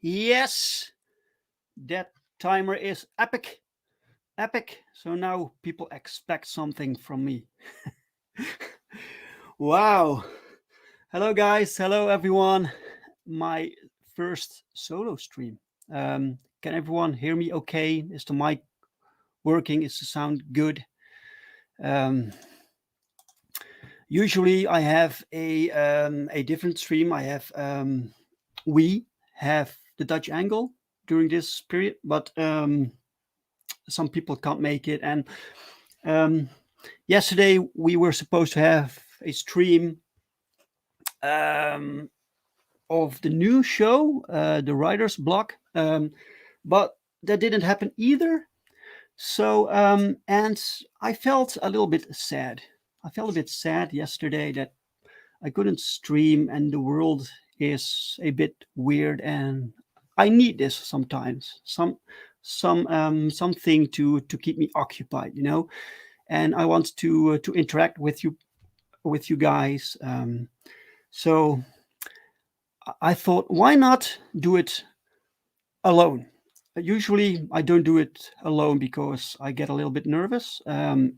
Yes, that timer is epic. Epic. So now people expect something from me. Wow. Hello, guys. Hello, everyone. My first solo stream. Can everyone hear me okay? Is the mic working? Is the sound good? Um, Usually, I have a different stream. We have the Dutch angle during this period, but some people can't make it. And um, yesterday we were supposed to have a stream um, of the new show, the writer's block, but that didn't happen either. So, and I felt a little bit sad. I felt a bit sad yesterday that I couldn't stream, and the world is a bit weird, and I need this sometimes. Something to keep me occupied, and I want to interact with you guys. So I thought, why not do it alone? Usually, I don't do it alone because I get a little bit nervous, and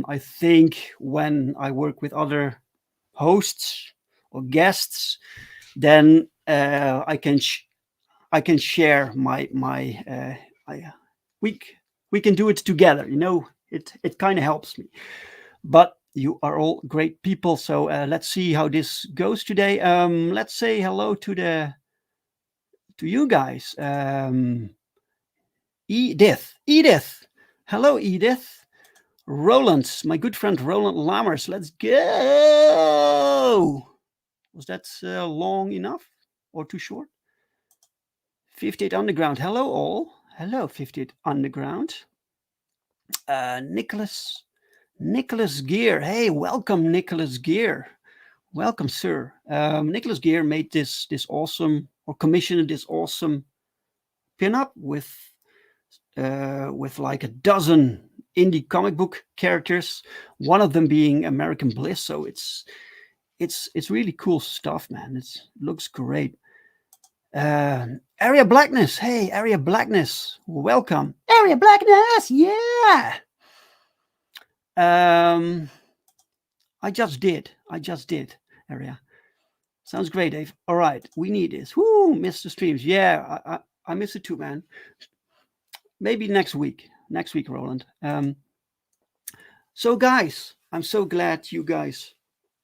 I think when I work with other hosts or guests, then I can share my we we can do it together. It kind of helps me. But you are all great people, so let's see how this goes today. Let's say hello to you guys. Edith. Hello, Edith. Roland, my good friend Roland Lammers. Let's go. Was that long enough or too short? 58 Underground. Hello, all. Hello, 58 Underground. Nicholas Gear. Hey, welcome, Nicholas Gear. Welcome, sir. Nicholas Gear made this awesome, or commissioned this awesome pinup with like a dozen indie comic book characters. One of them being American Bliss. So it's really cool stuff, man. It looks great. Area Blackness. Hey, Area Blackness. Welcome. Area Blackness. Yeah. I just did. Area. Sounds great, Dave. All right. We need this. Woo, missed the streams. Yeah, I miss it too, man. Maybe next week. Next week, Roland. So, guys, I'm so glad you guys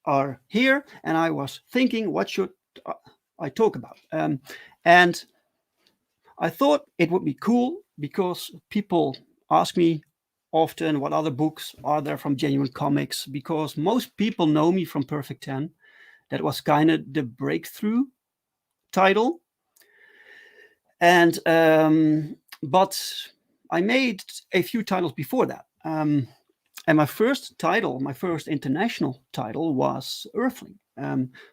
are here. And I was thinking, what should I talk about? And I thought it would be cool because people ask me often what other books are there from Genuine Comics, because most people know me from Perfect 10. That was kind of the breakthrough title. And but I made a few titles before that. And my first international title was Earthling.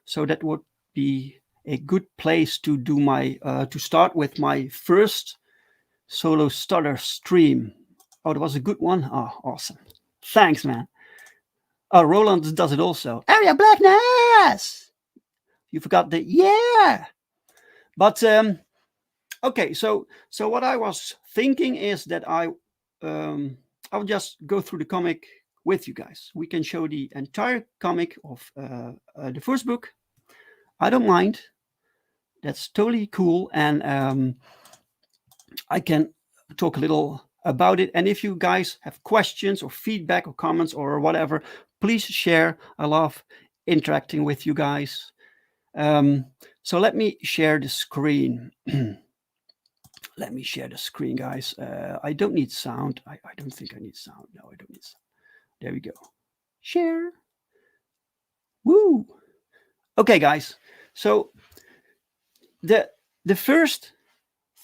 So that would be a good place to do to start with my first solo Stutter stream. Oh, that was a good one. Oh, awesome. Thanks, man. Oh, Roland does it also. Area Blackness! You forgot the yeah. But okay, so what I was thinking is that I'll just go through the comic with you guys. We can show the entire comic of the first book. I don't mind. That's totally cool, and I can talk a little about it. And if you guys have questions or feedback or comments or whatever, please share. I love interacting with you guys. So let me share the screen. Let me share the screen, guys. I don't need sound. I don't think I need sound. No, I don't need sound. There we go. Share. Woo. Okay, guys. So the first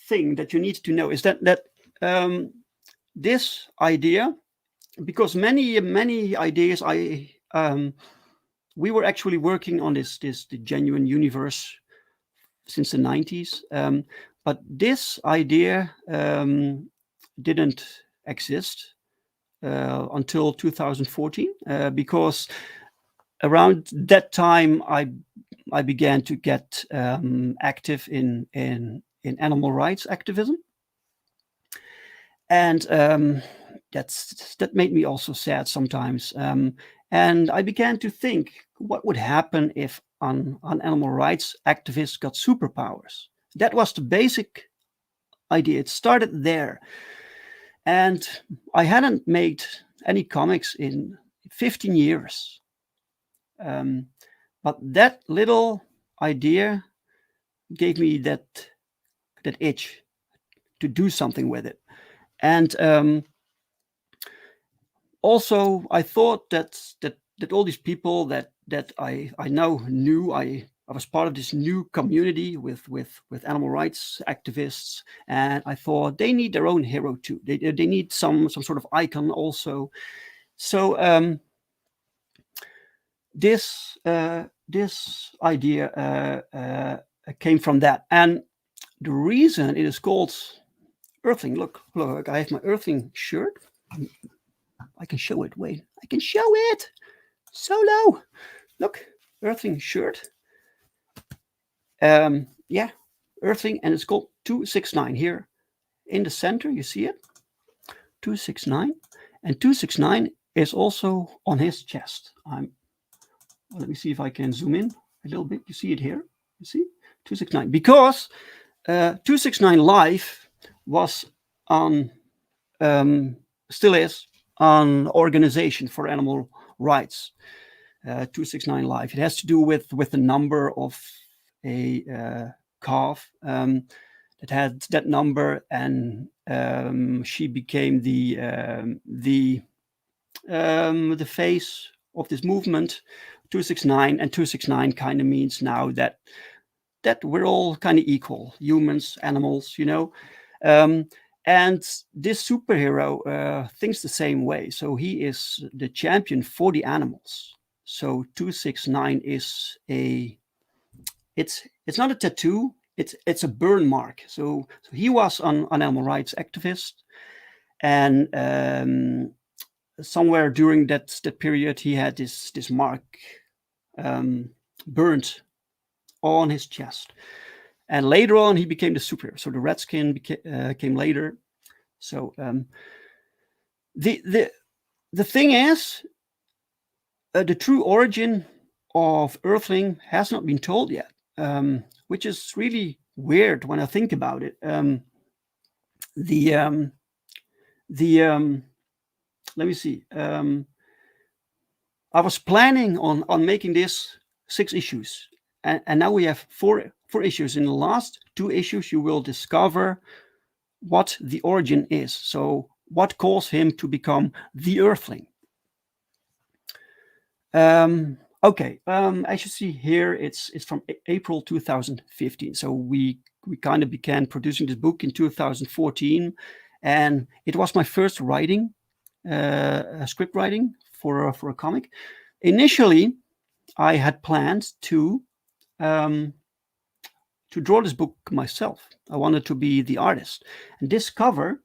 thing that you need to know is that this idea, because many ideas we were actually working on the Genuine Universe since the 90s, but this idea didn't exist until 2014, because around that time I began to get active in in animal rights activism, and that made me also sad sometimes. And I began to think, what would happen if an animal rights activist got superpowers? That was the basic idea. It started there, and I hadn't made any comics in 15 years. Um, but that little idea gave me that itch to do something with it. And also, I thought that all these people that I now knew, I was part of this new community with animal rights activists, and I thought they need their own hero too. They need some sort of icon also. So this idea came from that, and the reason it is called Earthling. Look, I have my Earthling shirt. I can show it. Wait, I can show it. Solo. Look, Earthling shirt. Yeah, Earthling, and it's called 269 here in the center. You see it? 269, and 269 is also on his chest. Let me see if I can zoom in a little bit. You see it here? You see 269 because 269 Live was on, still is, an organization for animal rights. 269 Live. It has to do with the number of a calf that had that number, and she became the face of this movement. 269, and 269 kind of means now that we're all kind of equal, humans, animals, and this superhero thinks the same way. So he is the champion for the animals. So 269 is it's not a tattoo, it's a burn mark. So he was an animal rights activist, and somewhere during that period he had this mark burnt on his chest. And later on, he became the superhero. So the red skin came later. So the thing is, the true origin of Earthling has not been told yet, which is really weird when I think about it. The let me see. I was planning on making this 6 issues, and now we have four issues. In the last 2 issues, you will discover what the origin is. So what caused him to become the Earthling? Okay, as you see here, it's from April 2015. So we kind of began producing this book in 2014, and it was my first writing, script writing for a comic. Initially, I had planned to draw this book myself. I wanted to be the artist, and this cover,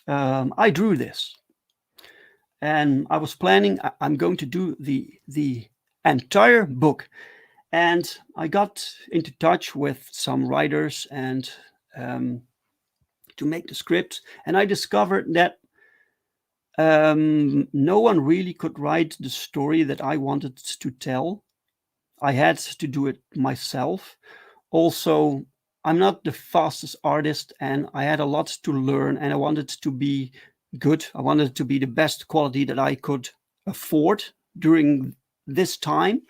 I drew this, and I was planning I'm going to do the entire book, and I got into touch with some writers and to make the script, and I discovered that no one really could write the story that I wanted to tell. I had to do it myself. Also, I'm not the fastest artist, and I had a lot to learn, and I wanted to be good. I wanted to be the best quality that I could afford during this time.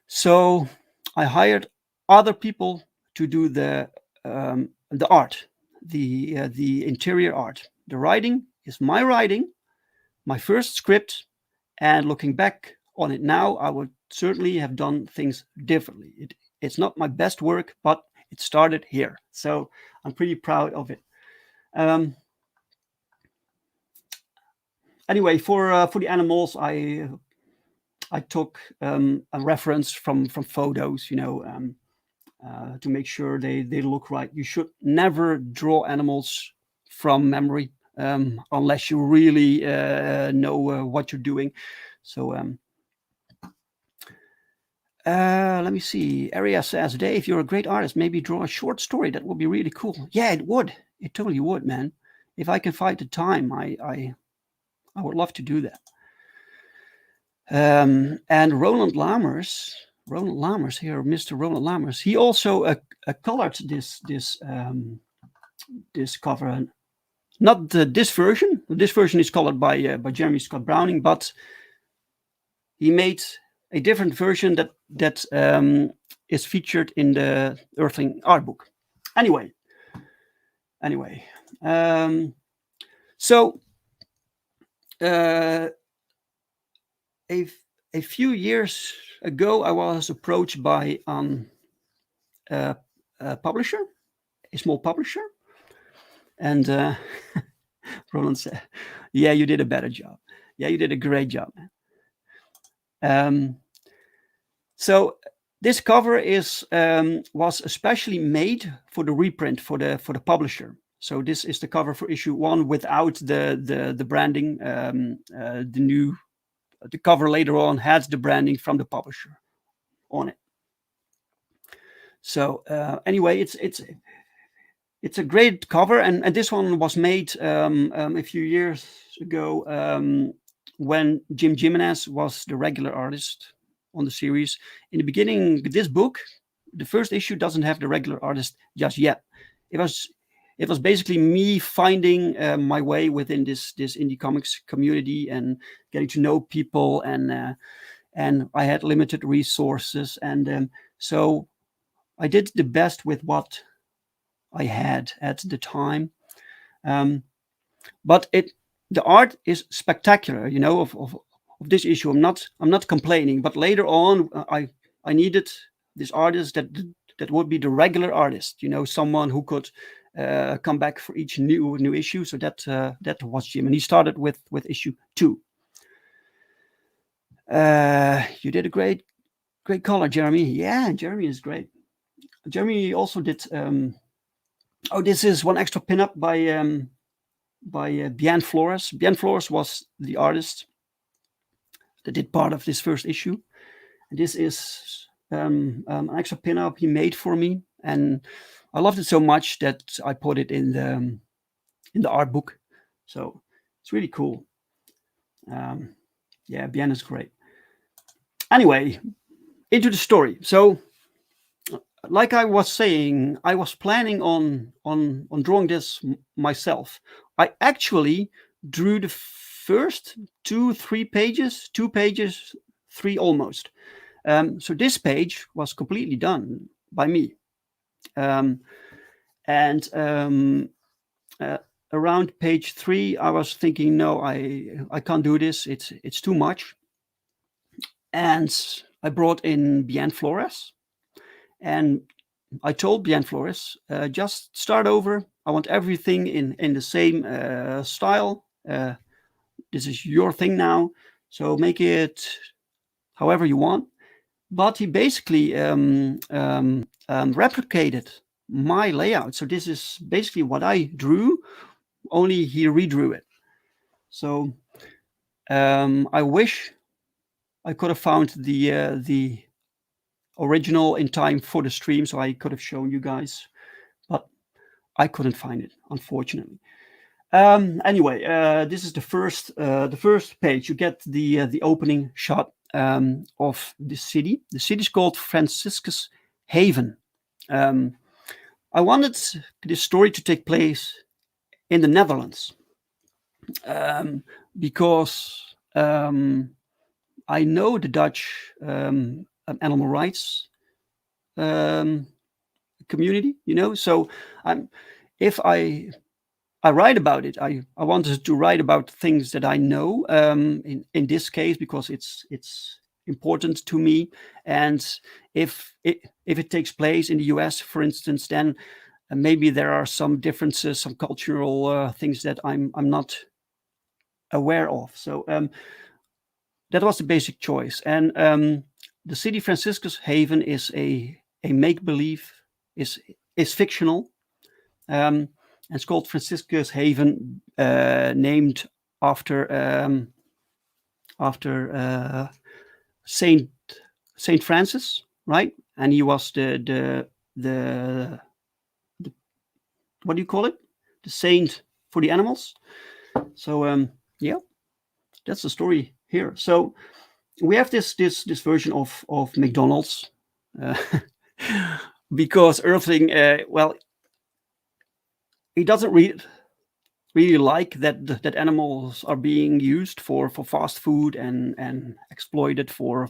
So I hired other people to do the art, the interior art. The writing is my writing, my first script, and looking back on it now, I would certainly have done things differently. It's not my best work, but it started here, so I'm pretty proud of it. Anyway, for the animals, I took a reference from photos, to make sure they look right. You should never draw animals from memory unless you really know what you're doing. So Let me see. Area says, Dave, you're a great artist. Maybe draw a short story. That would be really cool. Yeah, it would. It totally would, man. If I can find the time, I would love to do that. And Ronald Lammers here, Mr. Ronald Lammers, he also colored this cover. Not this version. This version is colored by Jeremy Scott Browning, but he made a different version that is featured in the Earthling art book. Anyway, so a a few years ago, I was approached by a publisher, a small publisher, and Roland said, "Yeah, you did a better job. Yeah, you did a great job, man." So this cover was especially made for the reprint for the publisher. So this is the cover for issue 1 without the branding. The cover later on has the branding from the publisher on it. So anyway, it's a great cover, and this one was made a few years ago when Jim Jimenez was the regular artist on the series. In the beginning, this book, the first issue, doesn't have the regular artist just yet. It was basically me finding my way within this indie comics community and getting to know people, and I had limited resources, and so I did the best with what I had at the time. But the art is spectacular, of this issue. I'm not complaining, but later on, I needed this artist that would be the regular artist, someone who could come back for each new issue. So that was Jim, and he started with issue 2. You did a great color, Jeremy. Yeah, Jeremy is great. Jeremy also did. This is one extra pinup by Bien Flores. Bien Flores was the artist that did part of this first issue. And this is an extra pinup he made for me, and I loved it so much that I put it in the art book. So it's really cool. Yeah, Bien is great. Anyway, into the story. So, like I was saying, I was planning on drawing this myself. I actually drew the first 2 pages, 3 almost. So this page was completely done by me. And around page 3, I was thinking, no, I can't do this. It's too much. And I brought in Bien Flores, and I told Bien Flores, just start over. I want everything in the same style. This is your thing now, so make it however you want. But he basically replicated my layout. So this is basically what I drew, only he redrew it. So I wish I could have found the original in time for the stream, so I could have shown you guys, but I couldn't find it, unfortunately. Anyway, this is the first page. You get the opening shot of the city. The city is called Franciscus Haven. I wanted this story to take place in the Netherlands because I know the Dutch animal rights community, so if I write about it, I wanted to write about things that I know in this case, because it's important to me. And if it takes place in the US, for instance, then maybe there are some differences, some cultural things that I'm not aware of. So that was the basic choice. And the city Franciscus Haven is a make-believe, is fictional. And it's called Franciscus Haven, named after Saint Saint Francis, right? And he was the what do you call it? The saint for the animals. So yeah, that's the story here. So we have this version of McDonald's, uh, because Earthling, well, he doesn't really like that animals are being used for fast food and exploited for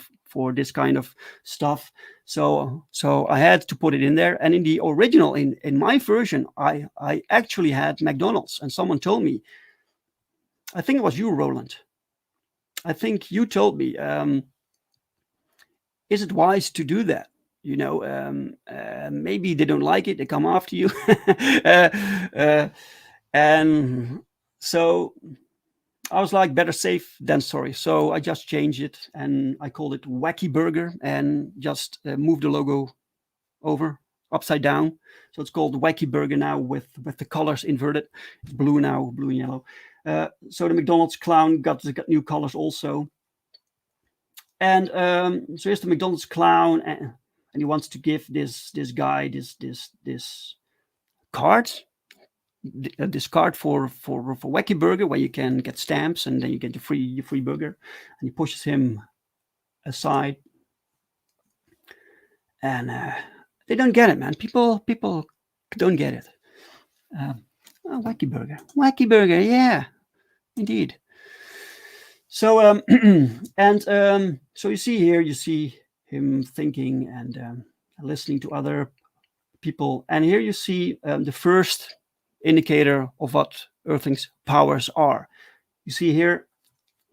this kind of stuff. So I had to put it in there. And in the original, in my version, I actually had McDonald's, and someone told me, I think it was you, Roland. I think you told me, is it wise to do that? Maybe they don't like it, they come after you. uh, uh, and so I was like, better safe than sorry. So I just changed it and I called it Wacky Burger and just moved the logo over upside down. So it's called Wacky Burger now with the colors inverted. It's blue now, blue and yellow. So the McDonald's clown got new colors also. And so here's the McDonald's clown, and he wants to give this guy this card, this card for Wacky Burger, where you can get stamps and then you get your free burger. And he pushes him aside, and they don't get it, man. People don't get it. Oh, Wacky Burger, yeah, indeed. So and so you see him thinking and listening to other people, and here you see the first indicator of what Earthling's powers are. You see here,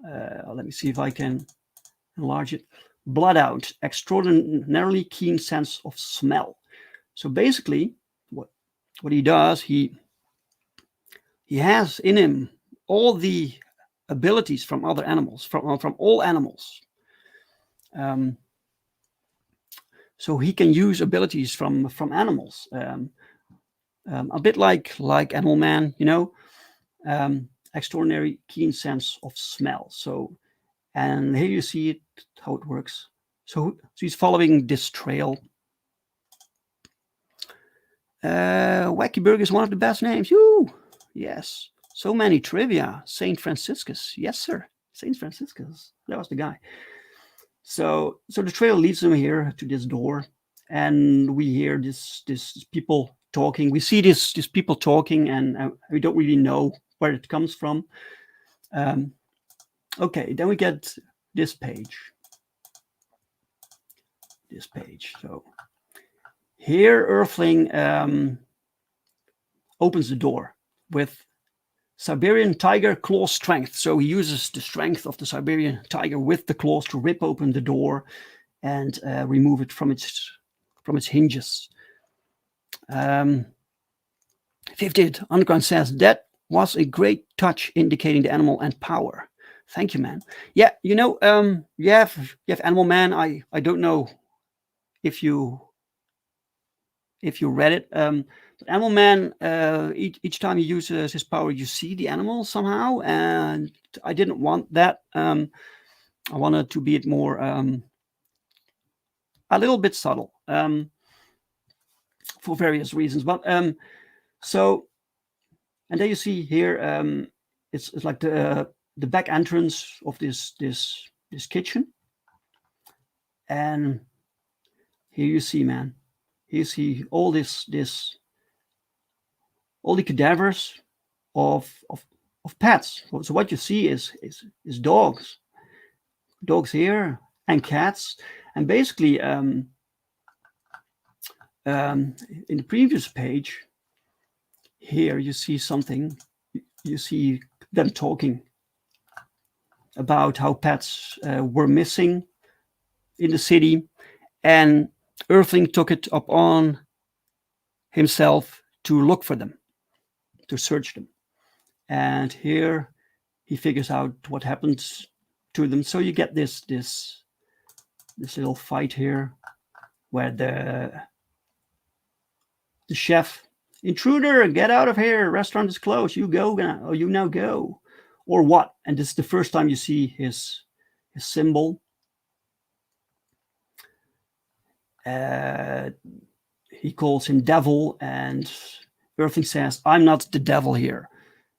let me see if I can enlarge it. Blood out, extraordinarily keen sense of smell. So basically, what he does, he has in him all the abilities from other animals, from all animals. So he can use abilities from animals, a bit like Animal Man, extraordinary keen sense of smell. So, and here you see it, how it works. So he's following this trail. Wacky Burger is one of the best names. You, yes. So many trivia. Saint Franciscus, yes sir. Saint Franciscus, that was the guy. So the trail leads them here to this door, and we hear this people talking. We see this people talking, and we don't really know where it comes from. Okay, then we get this page. So here Earthling opens the door with Siberian tiger claw strength. So he uses the strength of the Siberian tiger with the claws to rip open the door and remove it from its hinges. 50th Underground says that was a great touch, indicating the animal and power. Thank you, man. Yeah, you have Animal Man. I don't know if you read it. Animal Man, each time he uses his power, you see the animal somehow, and I didn't want that. I wanted to be it more, a little bit subtle, for various reasons. But so, and then you see here, it's like the back entrance of this kitchen, and here you see, man. You see all all the cadavers of pets. So what you see is dogs here and cats, and basically in the previous page here you see something. You see them talking about how pets were missing in the city, and Earthling took it upon himself to look for them, to search them. And here he figures out what happens to them. So you get this little fight here where the chef, intruder, get out of here, restaurant is closed, you go now, or you now go, or what? And this is the first time you see his symbol. Uh, he calls him devil, and Earthling says, "I'm not the devil here,"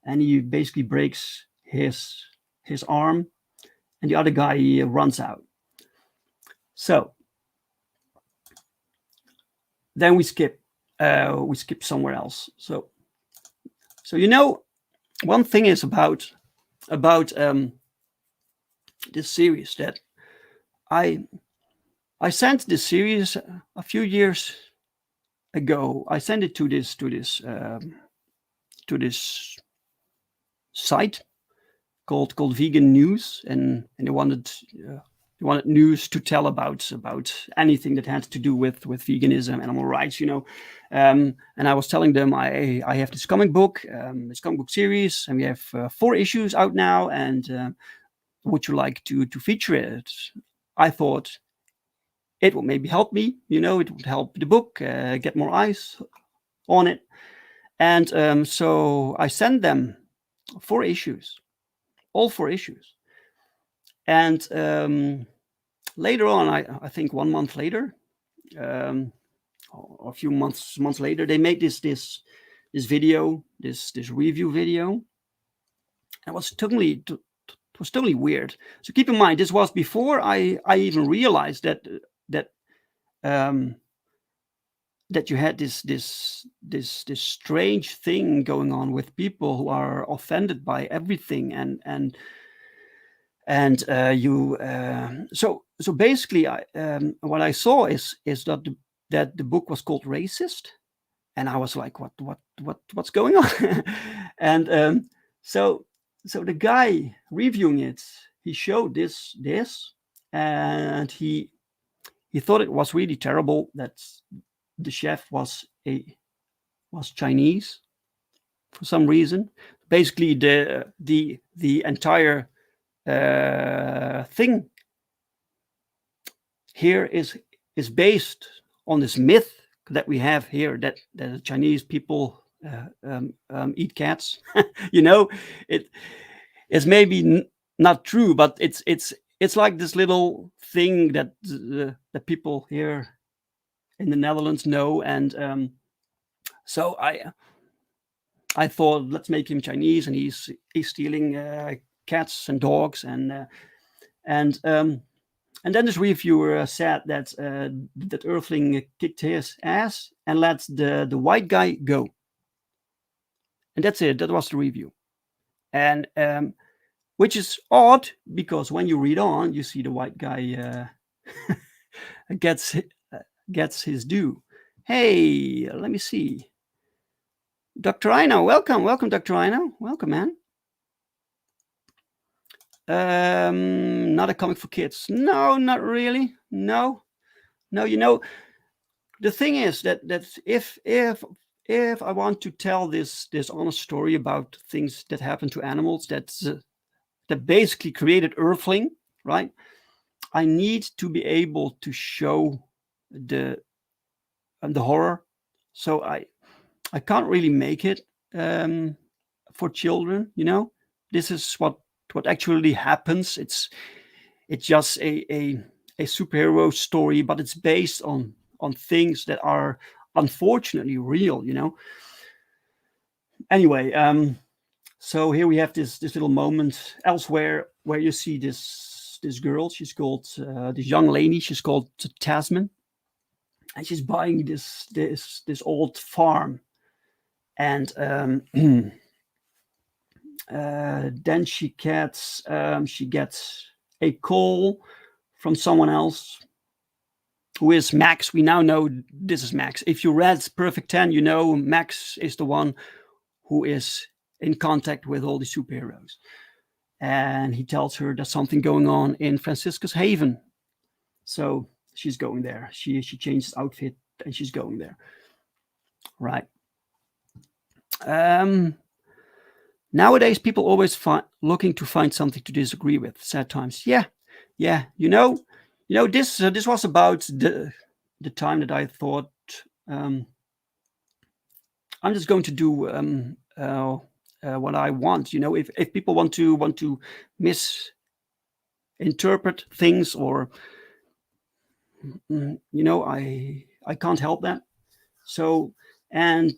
and he basically breaks his arm, and the other guy runs out. So then we skip somewhere else. So one thing is about this series that I I sent this series a few years ago. I sent it to this site called Vegan News, and they wanted news to tell about anything that had to do with veganism, animal rights, And I was telling them I have this comic book series, and we have 4 issues out now, and would you like to feature it? I thought it would maybe help me, it would help the book get more eyes on it. And so I sent them 4 issues, all 4 issues. And later on, I think 1 month later, or a few months later, they made this video, this review video. It was totally weird. So keep in mind, this was before I even realized that um, that you had this strange thing going on with people who are offended by everything, and you so basically what I saw is that the book was called Racist, and I was like, what's going on? And so the guy reviewing it, he showed this, and he thought it was really terrible that the chef was Chinese for some reason. Basically, the entire thing here is based on this myth that we have here that the Chinese people eat cats. It is maybe not true, but it's like this little thing that the people here in the Netherlands know, and so I thought, let's make him Chinese, and he's stealing cats and dogs, and then this reviewer said that Earthling kicked his ass and let the white guy go, and that's it. That was the review, and which is odd because when you read on, you see the white guy gets his due. Hey, let me see. Dr. Ino, welcome, Dr. Ino, welcome, man. Not a comic for kids. No, not really. No. The thing is that if I want to tell this honest story about things that happen to animals that basically created Earthling, right? I need to be able to show the horror. So I can't really make it for children. This is what actually happens. It's just a superhero story, but it's based on things that are unfortunately real. Anyway, so here we have this little moment elsewhere where you see this girl. She's called this young lady. She's called Tasman, and she's buying this old farm, and then she gets a call from someone else who is Max. We now know this is Max. If you read Perfect 10, you know Max is the one who is in contact with all the superheroes, and he tells her there's something going on in Francisca's Haven. So she's going there. She changes outfit and she's going there. Right. Nowadays, people always looking to find something to disagree with. Sad times. Yeah. This was about the time that I thought I'm just going to do what I want. If people want to misinterpret things or I can't help that. So, and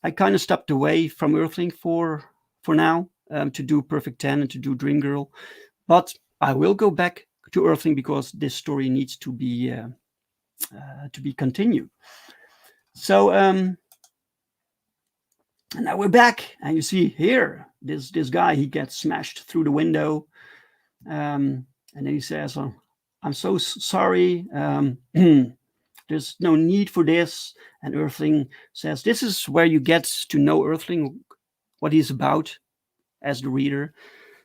I kind of stepped away from Earthling for now, to do Perfect 10 and to do Dream Girl. But I will go back to Earthling because this story needs to be continued. So, and now we're back, and you see here this guy, he gets smashed through the window, and then he says, "Oh, I'm so sorry. There's no need for this." And Earthling says, "This is where you get to know Earthling, what he's about as the reader."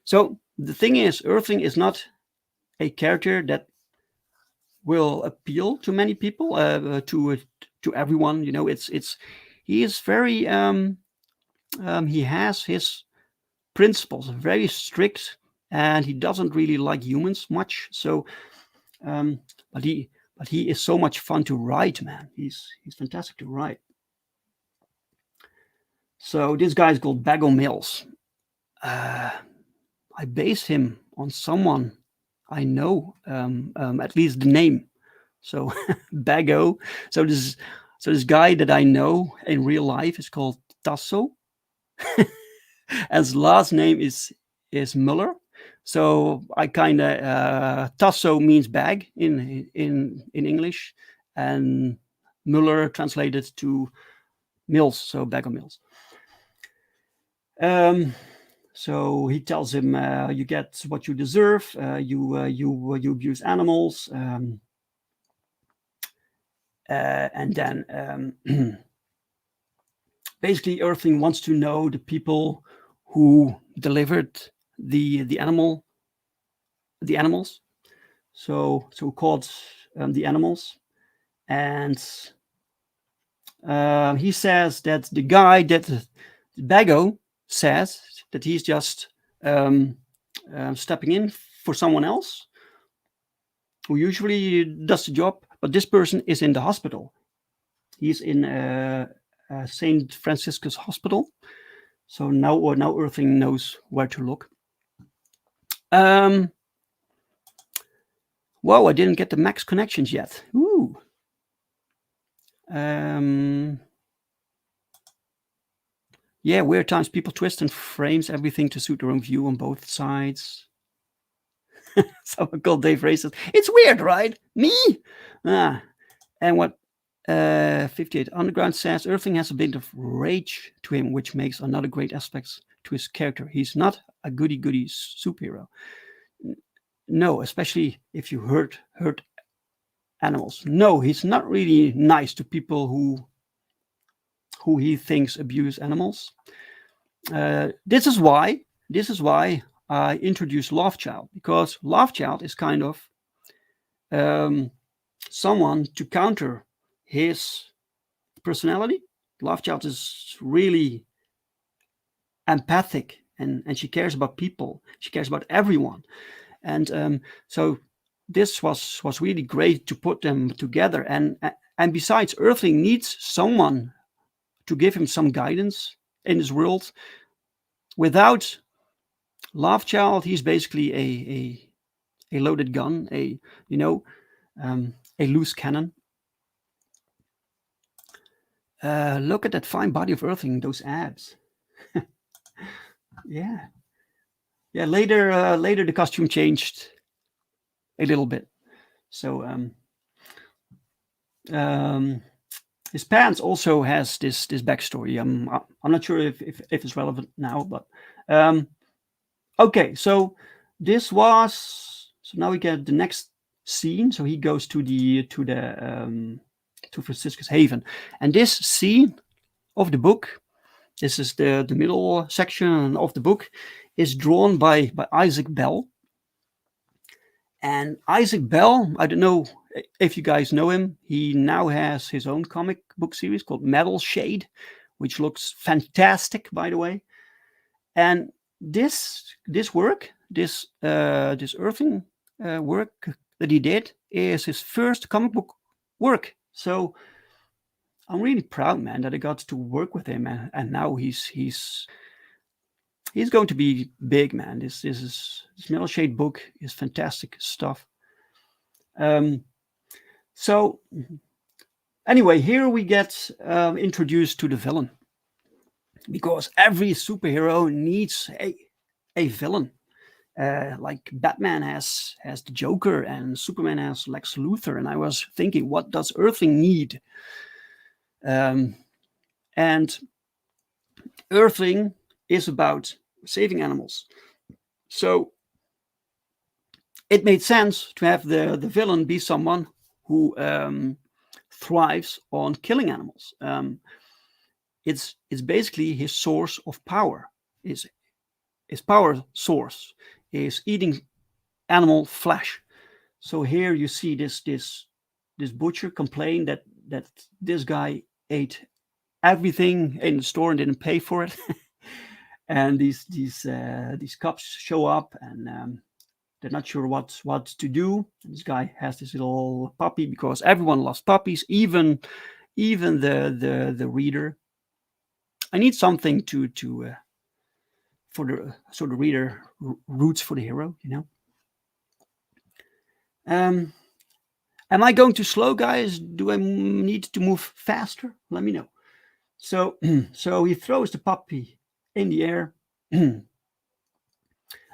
So the thing is, Earthling is not a character that will appeal to many people, to everyone. It's he is very he has his principles, very strict, and he doesn't really like humans much. So, um, but he is so much fun to write, man. He's fantastic to write. So this guy is called Bagel Mills. Uh, I based him on someone I know, at least the name. So Bago. So this guy that I know in real life is called Tasso. His last name is Muller. So I kind of Tasso means bag in English, and Muller translated to Mills, so Bagel Mills. Um, so he tells him, "You get what you deserve. You abuse animals." And then basically, Earthling wants to know the people who delivered the animals. So called the animals, and he says that the guy that Bago says that he's just stepping in for someone else who usually does the job, but this person is in the hospital. He's in Saint Franciscus Hospital. So now Earthling knows where to look. Whoa, I didn't get the max connections yet. Ooh. Yeah, weird times. People twist and frames everything to suit their own view on both sides. Someone called Dave racist. It's weird, right? Me? And what 58 Underground says, Earthling has a bit of rage to him, which makes another great aspect to his character. He's not a goody-goody superhero. No, especially if you hurt animals. No, he's not really nice to people who he thinks abuse animals. This is why I introduced Lovechild, because Lovechild is kind of someone to counter his personality. Lovechild is really empathic, and she cares about people. She cares about everyone, and so this was really great to put them together. And besides, Earthling needs someone to give him some guidance in this world. Without Lovechild, he's basically a loaded gun, a loose cannon. Look at that fine body of Earthling, those abs. Yeah. Later the costume changed a little bit. So his pants also has this backstory. I'm not sure if it's relevant now, but okay. So now we get the next scene. So he goes to Franciscus Haven, and this scene of the book, this is the middle section of the book, is drawn by Isaac Bell. And Isaac Bell, I don't know if you guys know him. He now has his own comic book series called Metal Shade, which looks fantastic, by the way. And this work, this Earthling work that he did, is his first comic book work. So I'm really proud, man, that I got to work with him, and now he's going to be big, man. This Metal Shade book is fantastic stuff. So anyway, here we get introduced to the villain, because every superhero needs a villain. Like Batman has the Joker, and Superman has Lex Luthor. And I was thinking, what does Earthling need? Um, and Earthling is about saving animals. So it made sense to have the villain be someone who thrives on killing animals. It's basically his source of power. His power source is eating animal flesh. So here you see this butcher complain that this guy ate everything in the store and didn't pay for it. And these cops show up, and they're not sure what to do. This guy has this little puppy, because everyone loves puppies, even the reader. I need something to for the so the reader roots for the hero, you know. Am I going too slow, guys? Do I need to move faster? Let me know. So so he throws the puppy in the air.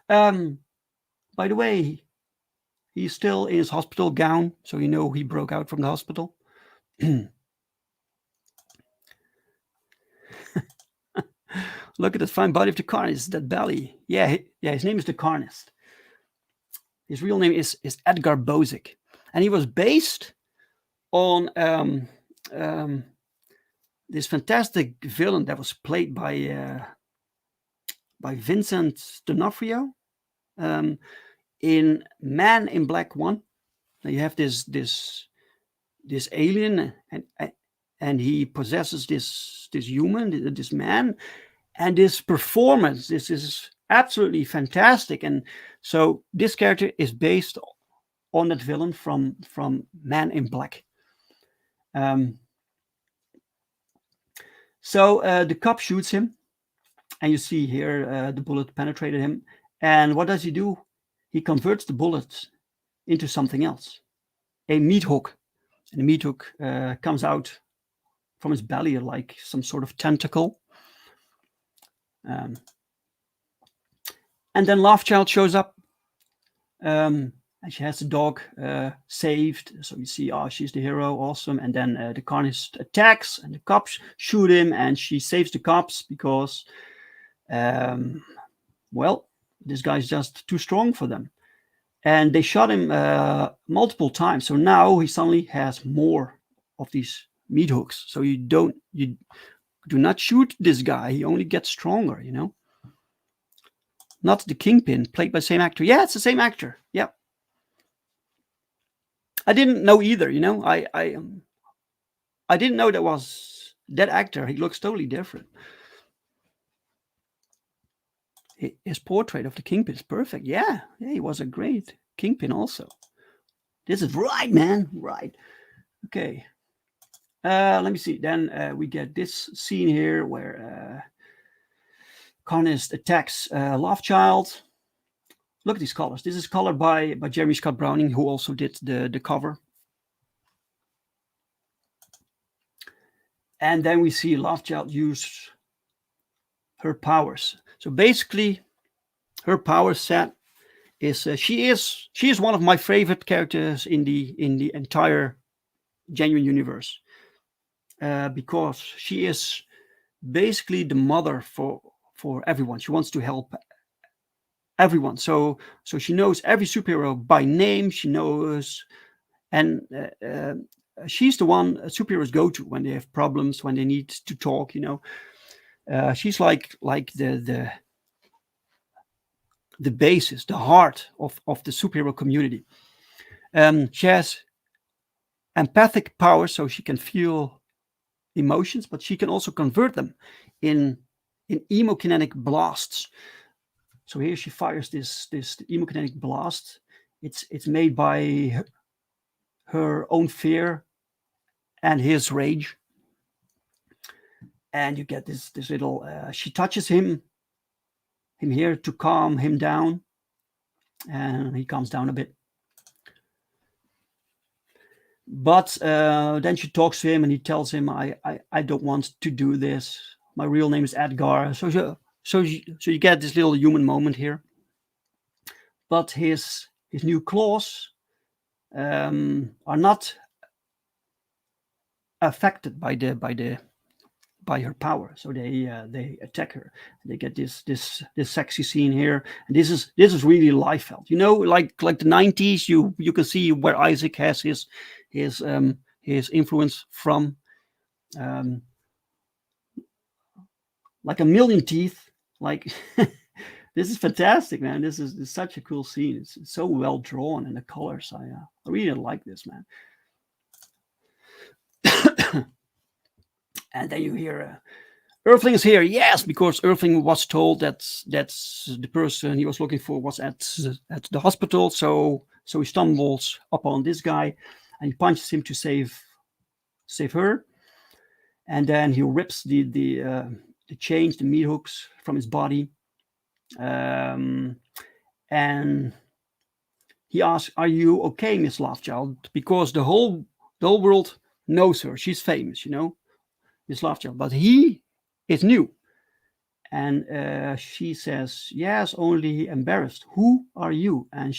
um, by the way, he's still in his hospital gown, so you know he broke out from the hospital. Look at the fine body of the carnist, that belly. Yeah, yeah. His name is the Carnist. His real name is Edgar Bozic, and he was based on um, this fantastic villain that was played by Vincent D'Onofrio um, in Man in Black One. Now you have this alien, and he possesses this human, this man, and this performance. This is absolutely fantastic. And so this character is based on that villain from Man in Black. Um, so the cop shoots him, and you see here the bullet penetrated him. And what does he do? He converts the bullet into something else, a meat hook. And the meat hook comes out from his belly like some sort of tentacle. Um, and then Laughchild shows up, and she has the dog saved. So you see, oh, she's the hero, awesome. And then the Carnist attacks, and the cops shoot him, and she saves the cops because, well, this guy's just too strong for them. And they shot him multiple times. So now he suddenly has more of these meat hooks. So you do not shoot this guy. He only gets stronger, you know. Not the Kingpin, played by the same actor. Yeah, it's the same actor. Yeah. I didn't know either, you know. I didn't know that was that actor. He looks totally different. His portrait of the Kingpin is perfect. Yeah, he was a great Kingpin also. This is right, man. Right. Okay. Let me see. Then we get this scene here where Carnist attacks Lovechild. Look at these colors. This is colored by Jeremy Scott Browning, who also did the cover. And then we see Lovechild use her powers. So basically, her power set is she is one of my favorite characters in the entire Genuine universe, because she is basically the mother for everyone. She wants to help everyone. So she knows every superhero by name. She knows, and she's the one superheroes go to when they have problems, when they need to talk. You know, she's like the basis, the heart of the superhero community. She has empathic power, so she can feel emotions, but she can also convert them in emokinetic blasts. So here she fires this emokinetic blast. It's made by her own fear and his rage, and you get this little. She touches him here to calm him down, and he calms down a bit. But then she talks to him, and he tells him, I don't want to do this. My real name is Edgar. So you get this little human moment here. But his new claws are not affected by her power. So they attack her. They get this sexy scene here, and this is really Liefeld. Like the 90s. You can see where Isaac has his influence from. Um, like a million teeth. Like this is fantastic, man. This is such a cool scene. It's so well drawn, and the colors. I really like this, man. And then you hear Earthling is here, yes, because Earthling was told that that's the person he was looking for was at the hospital. So he stumbles upon this guy, and he punches him to save her, and then he rips the chains, the meat hooks from his body, and he asks, "Are you okay, Miss Lovechild?" Because the whole world knows her. She's famous, Miss Lovechild, but he is new. And she says, "Yes, only embarrassed. Who are you?" And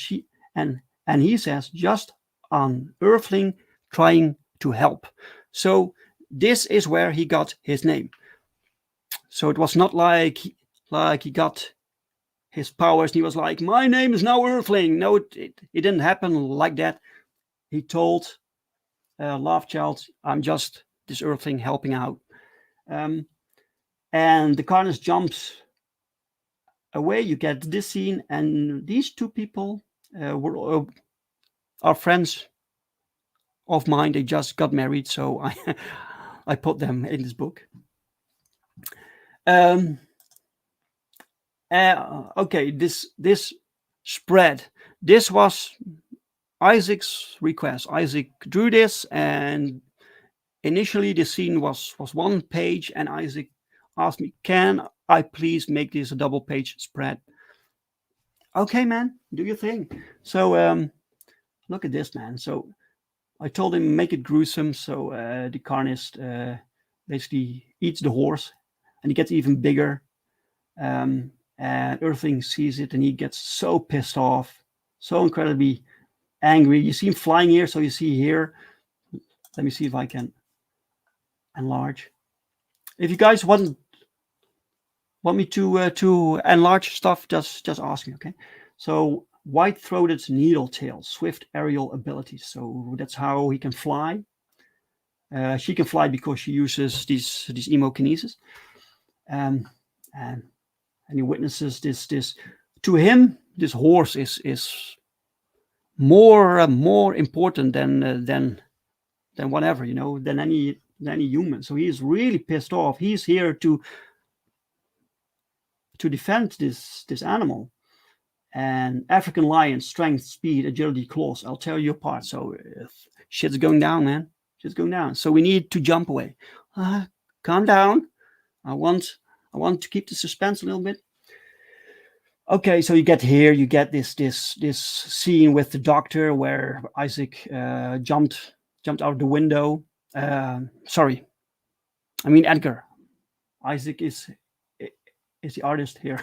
he says, "Just an Earthling trying to help." So this is where he got his name. So it was not like he got his powers and he was like, "My name is now Earthling." No, it didn't happen like that. He told Lovechild, "I'm just this Earthling helping out." Um, and the Carnage jumps away. You get this scene, and these two people are friends of mine. They just got married, so I put them in this book. Um, okay, this spread. This was Isaac's request. Isaac drew this, and initially the scene was 1 page, and Isaac asked me, "Can I please make this a double page spread?" Okay, man, do your thing. So look at this, man. So I told him make it gruesome. So the carnist basically eats the horse, and he gets even bigger. And Earthling sees it, and he gets so pissed off, so incredibly angry. You see him flying here, so you see here. Let me see if I can enlarge. If you guys want me to enlarge stuff, just ask me, okay? So white-throated needle tail, swift aerial abilities. So that's how he can fly. She can fly because she uses these emokinesis. And he witnesses this. To him, this horse is more important than whatever, than any human. So he's really pissed off. He's here to defend this animal. And African lion, strength, speed, agility, claws. I'll tear you apart. So shit's going down, man. Shit's going down. So we need to jump away. Calm down. I want to keep the suspense a little bit. Okay, so you get this scene with the doctor where Isaac jumped out the window. Sorry, I mean Edgar. Isaac is the artist here.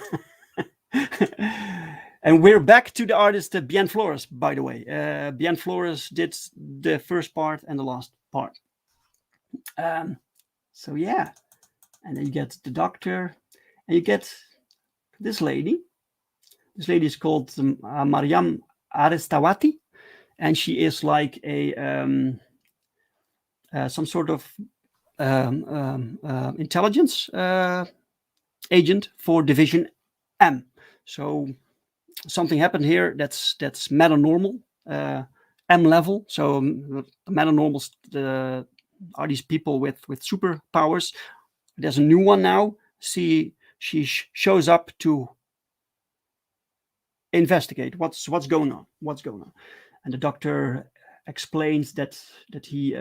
And we're back to the artist Bien Flores, by the way. Bien Flores did the first part and the last part. So yeah, and then you get the doctor, and you get this lady. This lady is called Mariam Arestawati, and she is like a some sort of intelligence agent for Division M. So something happened here that's metanormal, M level. So metanormals are these people with superpowers. There's a new one now. She shows up to investigate what's going on. And the doctor explains that he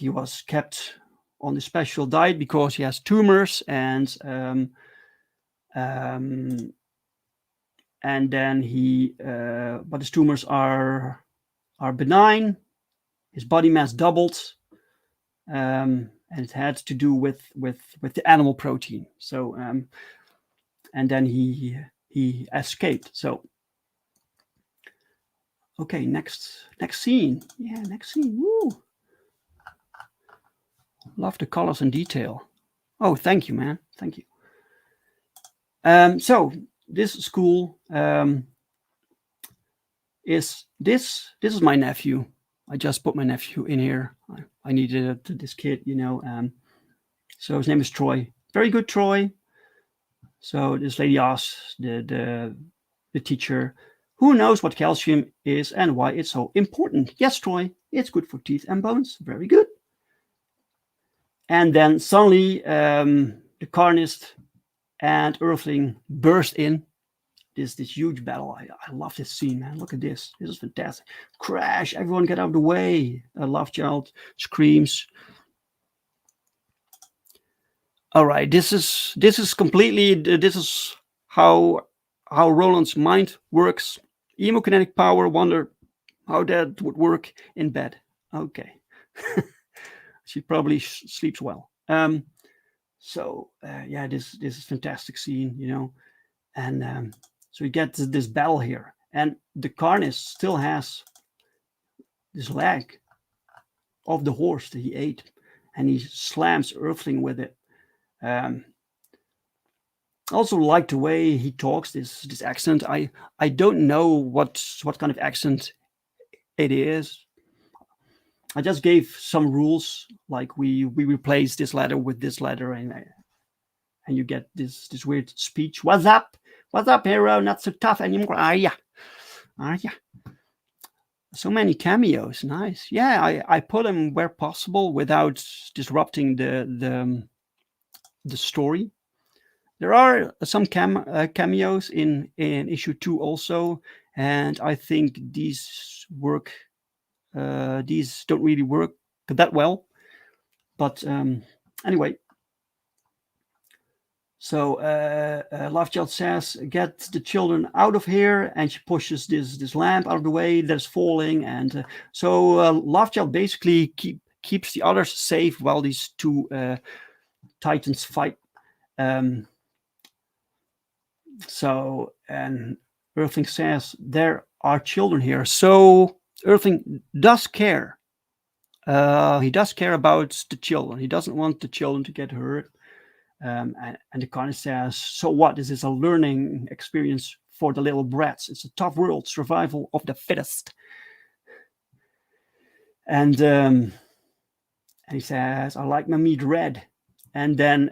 was kept on a special diet because he has tumors, and then but his tumors are are benign. His body mass doubled, and it had to do with the animal protein. So and then he escaped. So okay, next scene. Yeah, next scene. Woo! Love the colors and detail. Oh, thank you, man. Thank you. So this school this is my nephew. I just put my nephew in here. I needed this kid, So his name is Troy. Very good, Troy. So this lady asks the teacher, who knows what calcium is and why it's so important? Yes, Troy, it's good for teeth and bones. Very good. And then suddenly the carnist and Earthling burst in. This huge battle. I love this scene, man. Look at this. This is fantastic. Crash! Everyone get out of the way. A love child screams. All right, this is completely. This is how Roland's mind works. Hemokinetic power. Wonder how that would work in bed. Okay, she probably sleeps well. So yeah, this is fantastic scene, and so you get this battle here, and the carnist still has this leg of the horse that he ate, and he slams Earthling with it. Um, also like the way he talks, this accent. I don't know what kind of accent it is. I just gave some rules, like we replace this letter with this letter, and you get this weird speech. What's up? What's up, hero? Not so tough anymore, are ya? Are ya? So many cameos, nice. Yeah, I put them where possible without disrupting the story. There are some cameos in issue 2 also, and I think these work. These don't really work that well, but anyway. So Lovechild says, "Get the children out of here," and she pushes this lamp out of the way that's falling, and so Lovechild basically keeps the others safe while these two titans fight. So and Earthling says there are children here, so Earthling does care. He does care about the children. He doesn't want the children to get hurt. And the carnage says, so what? This is a learning experience for the little brats. It's a tough world, survival of the fittest. And he says, I like my meat red. And then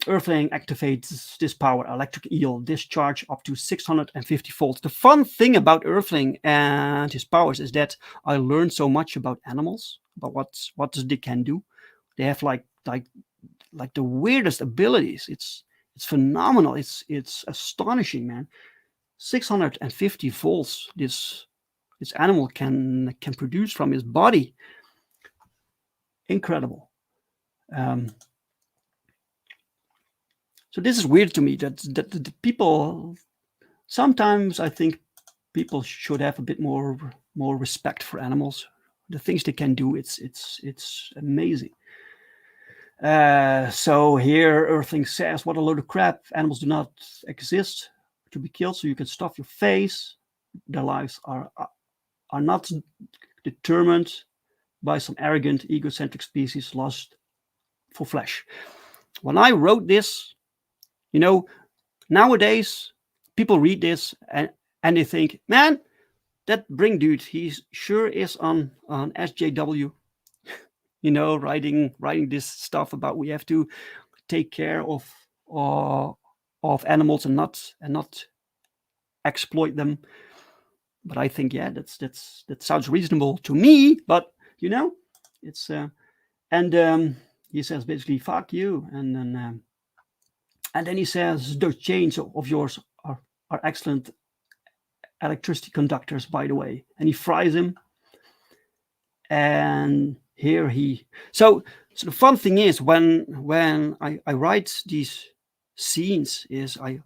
Earthling activates this power, electric eel, discharge up to 650 volts. The fun thing about Earthling and his powers is that I learned so much about animals, about what they can do. They have like the weirdest abilities. It's phenomenal. It's astonishing, man. 650 volts this animal can produce from his body. Incredible. So this is weird to me that the people, sometimes I think people should have a bit more respect for animals. The things they can do, it's amazing. So here Earthling says, what a load of crap. Animals do not exist to be killed, so you can stuff your face. Their lives are not determined by some arrogant, egocentric species lost for flesh. When I wrote this, nowadays people read this and they think, man, that Bring dude, he sure is on SJW, writing this stuff about we have to take care of animals and not exploit them. But I think, yeah, that sounds reasonable to me. But it's and he says basically, "Fuck you," and then he says, "Those chains of yours are excellent electricity conductors, by the way," and he fries him. And here so the fun thing is when I write these scenes is I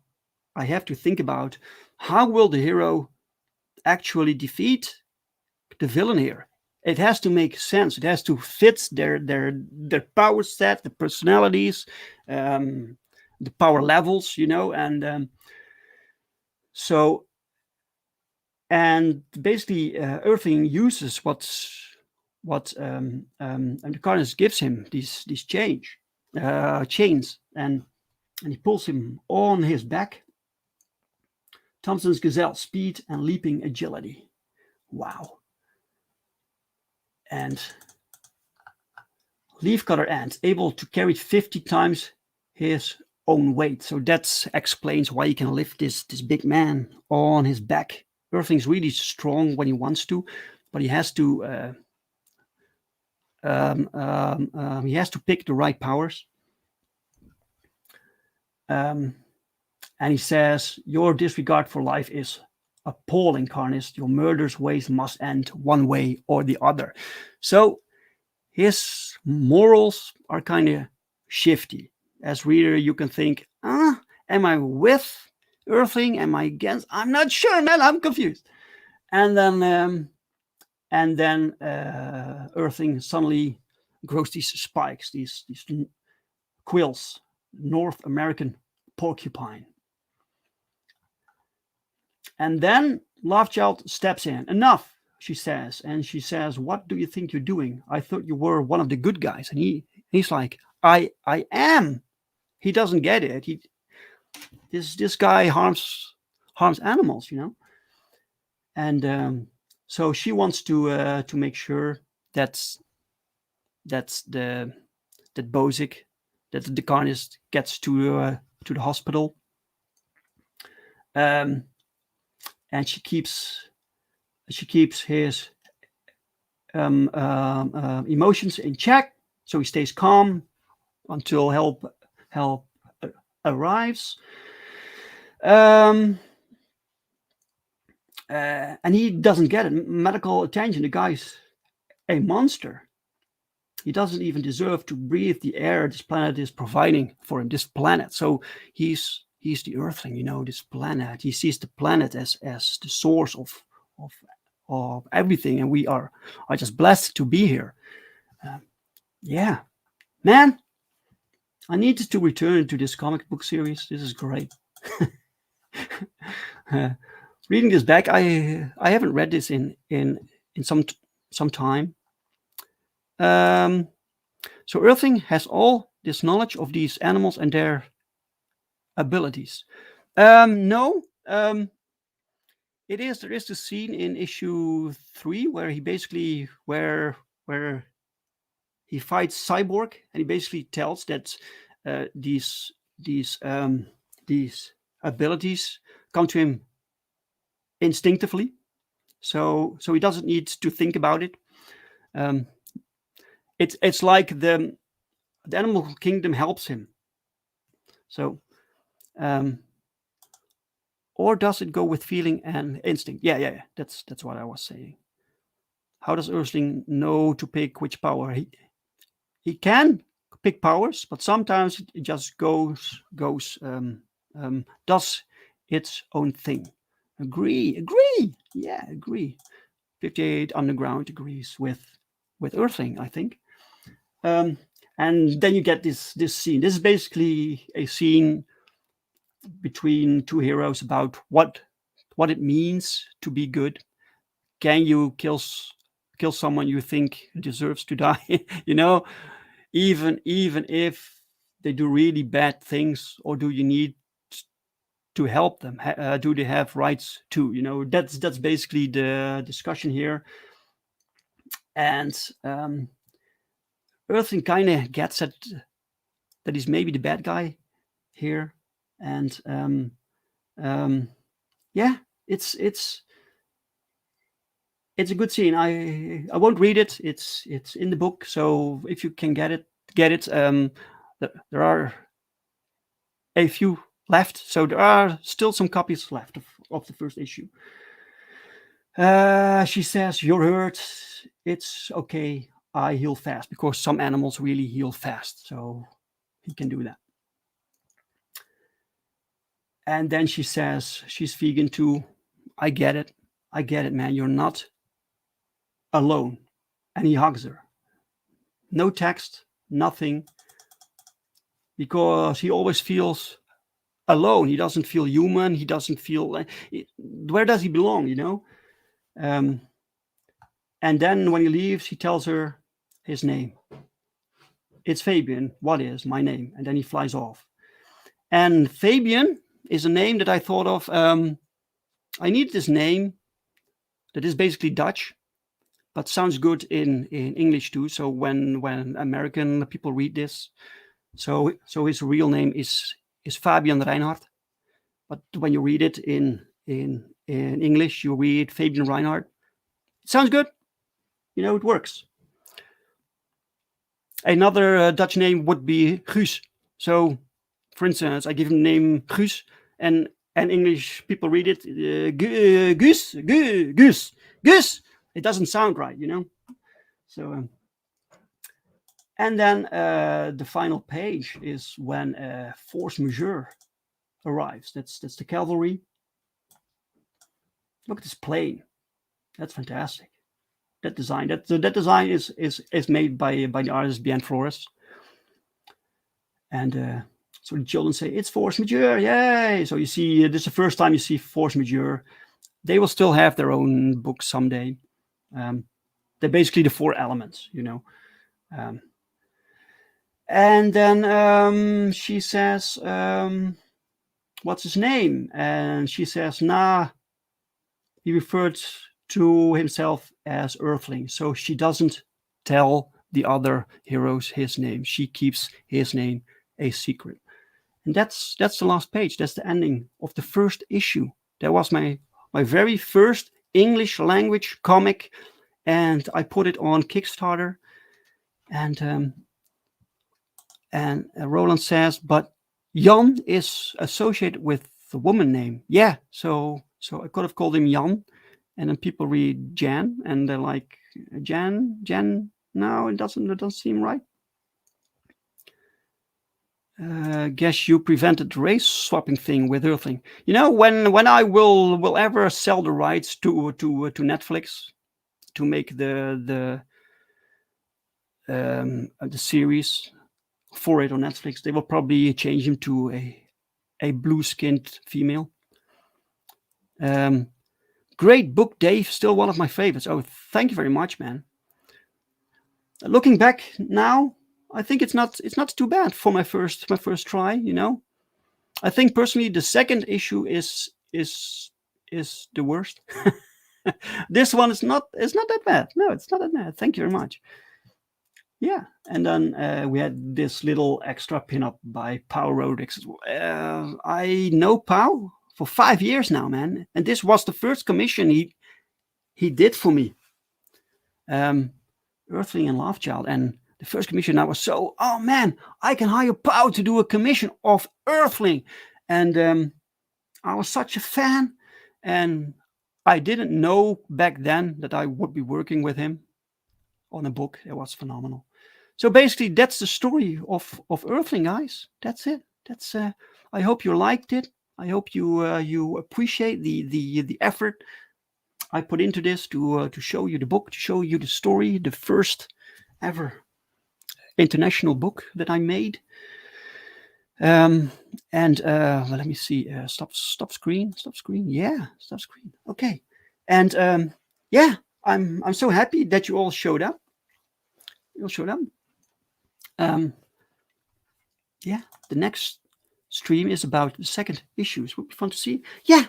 have to think about how will the hero actually defeat the villain here. It has to make sense. It has to fit their power set, the personalities, um, the power levels, and so and basically Earthling uses what and the Carnage gives him these chains, and he pulls him on his back. Thompson's gazelle, speed and leaping agility. Wow. And leafcutter ant, able to carry 50 times his own weight. So that explains why he can lift this big man on his back. Earthling's really strong when he wants to, but he has to pick the right powers. And he says, your disregard for life is appalling, Carnist. Your murderous ways must end one way or the other. So his morals are kind of shifty. As reader, you can think, am I with Earthling? Am I against? I'm not sure, man. I'm confused. And then Earthling suddenly grows these spikes, these quills, North American porcupine. And then Lovechild steps in. Enough, she says. And she says, what do you think you're doing? I thought you were one of the good guys. And he's like, I am. He doesn't get it. This guy harms animals, And so she wants to make sure that Bozic, that the Carnist gets to the hospital. And she keeps his emotions in check, so he stays calm until help arrives. And he doesn't get it. Medical attention. The guy's a monster. He doesn't even deserve to breathe the air this planet is providing for him. This planet. So he's the Earthling, this planet. He sees the planet as the source of everything, and we are just blessed to be here. Yeah, man, I need to return to this comic book series. This is great. Reading this back, I haven't read this in some time. So Earthling has all this knowledge of these animals and their abilities. No. There is the scene in issue 3 where he basically where he fights Cyborg, and he basically tells that these abilities come to him instinctively, so he doesn't need to think about it. It's like the animal kingdom helps him. So, or does it go with feeling and instinct? Yeah. That's what I was saying. How does Earthling know to pick which power? He can pick powers, but sometimes it just does its own thing. Agree. Yeah, agree. 58 Underground agrees with Earthling, I think. And then you get this scene. This is basically a scene between two heroes about what it means to be good. Can you kill someone you think deserves to die? Even if they do really bad things, or do you need to help them? Do they have rights too? That's basically the discussion here. And Earthling kind of gets that he's maybe the bad guy here. And yeah, it's a good scene. I won't read it. It's in the book, so if you can get it. There are a few left, so there are still some copies left of the first issue. She says, "You're hurt. It's okay. I heal fast," because some animals really heal fast, so he can do that. And then she says she's vegan too. I get it, man. You're not alone, and he hugs her. No text, nothing, because he always feels alone. He doesn't feel human. He doesn't feel like, where does he belong, you know? Um, and then when he leaves, he tells her his name. It's Fabian. What is my name? And then he flies off. And Fabian is a name that I thought of. I need this name that is basically Dutch, but sounds good in English too. So when American people read this, so his real name is Fabian Reinhardt, but when you read it in English, you read Fabian Reinhardt. It sounds good, you know, it works. Another Dutch name would be Guus. So, for instance, I give him the name Guus, and English people read it Guus, Guus, Guus. It doesn't sound right, you know. So, and then the final page is when force majeure arrives. That's the cavalry. Look at this plane. That's fantastic. That design. That design is made by the artist Bien Flores. And so the children say it's force majeure, yay! So you see, this is the first time you see force majeure. They will still have their own book someday. They're basically the four elements, you know. And then she says, what's his name? And she says, nah, he referred to himself as Earthling. So she doesn't tell the other heroes his name. She keeps his name a secret. And that's the last page. That's the ending of the first issue. That was my very first English language comic, and I put it on Kickstarter. And Roland says, but Jan is associated with the woman name. Yeah, so I could have called him Jan, and then people read Jan, and they're like, Jan. No, it doesn't seem right. Guess you prevented the race swapping thing with Earthling. You know, when I will ever sell the rights to Netflix to make the series for it on Netflix, they will probably change him to a blue-skinned female. Great book, Dave. Still one of my favorites. Oh, thank you very much, man. Looking back now, I think it's not too bad for my first try. You know, I think personally the second issue is the worst. This one is not that bad. No, it's not that bad. Thank you very much. Yeah, and then we had this little extra pinup by Pau Rodriguez. I know Pau for 5 years now, man, and this was the first commission he did for me. Earthling and Lovechild, and the first commission I was so, oh man, I can hire Pau to do a commission of Earthling, and I was such a fan, and I didn't know back then that I would be working with him on a book. It was phenomenal. So basically, that's the story of Earthling, guys. That's it. That's. I hope you liked it. I hope you appreciate the effort I put into this to show you the book, to show you the story, the first ever international book that I made. And let me see. Stop screen. Yeah, stop screen. Okay. And yeah, I'm so happy that you all showed up. You all showed up. Yeah, the next stream is about the second issues. Would be fun to see. Yeah,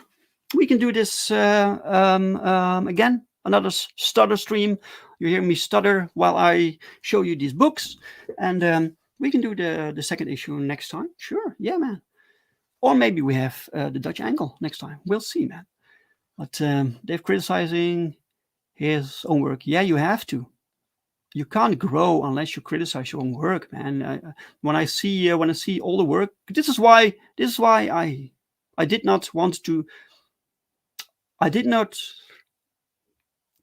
we can do this again. Another stutter stream. You hear me stutter while I show you these books, and we can do the second issue next time. Sure, yeah, man. Or maybe we have the Dutch angle next time. We'll see, man. But Dave criticizing his own work. Yeah, you have to. You can't grow unless you criticize your own work, man. When I see all the work, this is why I did not want to. I did not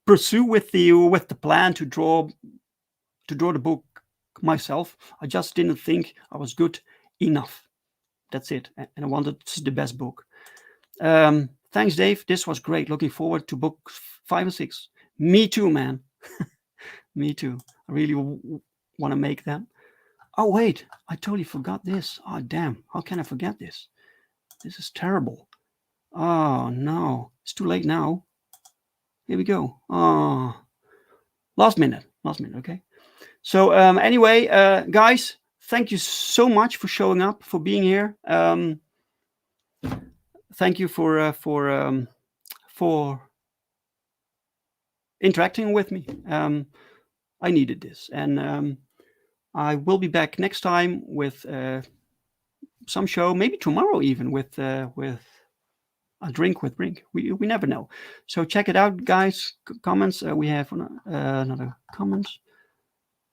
pursue with the plan to draw the book myself. I just didn't think I was good enough. That's it, and I wanted the best book. Thanks, Dave. This was great. Looking forward to book 5 and 6. Me too, man. Me too. I really want to make them. Oh wait, I totally forgot this. Oh damn, how can I forget this? This is terrible. Oh no, it's too late now. Here we go. Oh, last minute. Okay. So anyway, guys, thank you so much for showing up, for being here. Thank you for interacting with me. I needed this, and I will be back next time with some show, maybe tomorrow even with a drink with Brink. We never know. So check it out, guys. Comments. We have another comment.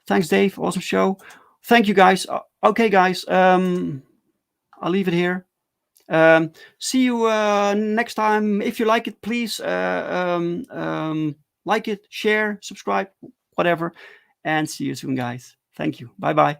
Thanks, Dave. Awesome show. Thank you, guys. Okay, guys. I'll leave it here. See you next time. If you like it, please like it, share, subscribe, whatever. And see you soon, guys. Thank you. Bye-bye.